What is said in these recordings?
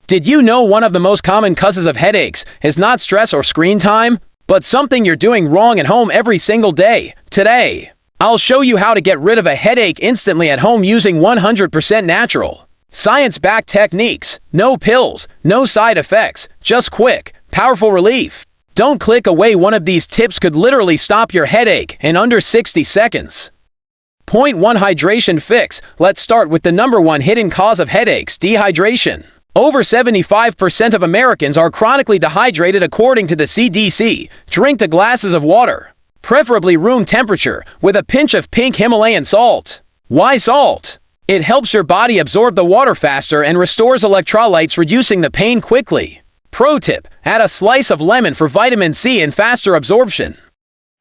Did you know one of the most common causes of headaches is not stress or screen time, but something you're doing wrong at home every single day? Today, I'll show you how to get rid of a headache instantly at home using 100% natural, science-backed techniques. No pills, no side effects, just quick, powerful relief. Don't click away. One of these tips could literally stop your headache in under 60 seconds. Point 1. Hydration fix. Let's start with the number one hidden cause of headaches: dehydration. Over 75% of Americans are chronically dehydrated according to the CDC. Drink 2 glasses of water, preferably room temperature, with a pinch of pink Himalayan salt. Why salt? It helps your body absorb the water faster and restores electrolytes, reducing the pain quickly. Pro tip: add a slice of lemon for vitamin C and faster absorption.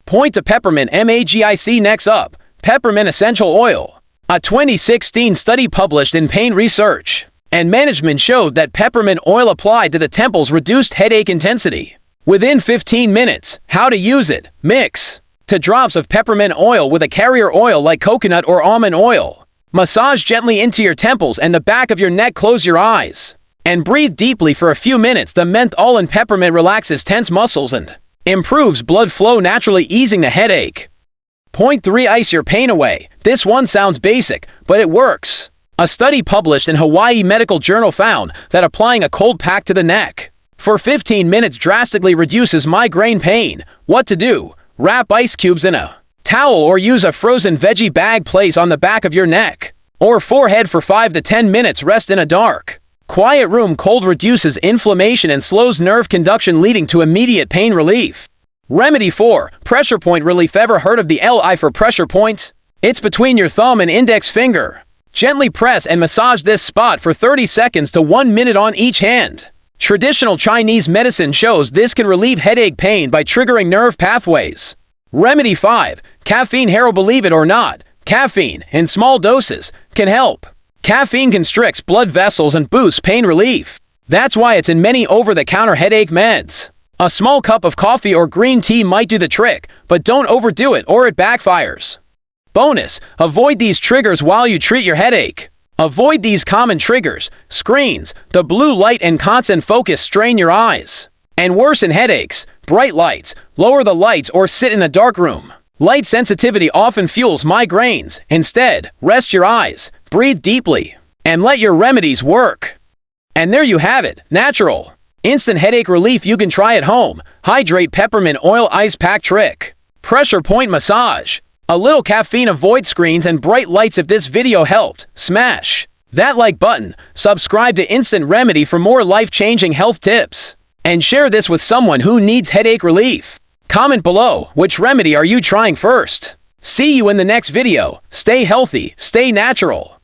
Point to peppermint. MAGIC. Next up, peppermint essential oil. A 2016 study published in Pain Research and Management showed that peppermint oil applied to the temples reduced headache intensity within 15 minutes. How to use it: mix 2 drops of peppermint oil with a carrier oil like coconut or almond oil. Massage gently into your temples and the back of your neck. Close your eyes and breathe deeply for a few minutes. The menthol and peppermint relaxes tense muscles and improves blood flow, naturally easing the headache. Point 3. Ice your pain away. This one sounds basic, but it works. A study published in Hawaii Medical Journal found that applying a cold pack to the neck for 15 minutes drastically reduces migraine pain. What to do? Wrap ice cubes in a towel or use a frozen veggie bag. Place on the back of your neck or forehead for 5 to 10 minutes. Rest in a dark, quiet room. Cold reduces inflammation and slows nerve conduction, leading to immediate pain relief. Remedy 4. Pressure point relief. Ever heard of the LI for pressure point? It's between your thumb and index finger. Gently press and massage this spot for 30 seconds to 1 minute on each hand. Traditional Chinese medicine shows this can relieve headache pain by triggering nerve pathways. Remedy 5. Caffeine. Hair. Believe it or not, caffeine, in small doses, can help. Caffeine constricts blood vessels and boosts pain relief. That's why it's in many over-the-counter headache meds. A small cup of coffee or green tea might do the trick, but don't overdo it or it backfires. Bonus: avoid these triggers while you treat your headache. Avoid these common triggers: screens, the blue light, and constant focus strain your eyes and worsen headaches. Bright lights: lower the lights or sit in a dark room. Light sensitivity often fuels migraines. Instead, rest your eyes, breathe deeply, and let your remedies work. And there you have it: natural, instant headache relief you can try at home. Hydrate. Peppermint oil ice pack trick. Pressure point massage. A little caffeine. Avoid screens and bright lights. If this video helped, smash that like button, subscribe to Instant Remedy for more life-changing health tips, and share this with someone who needs headache relief. Comment below, which remedy are you trying first? See you in the next video. Stay healthy, stay natural.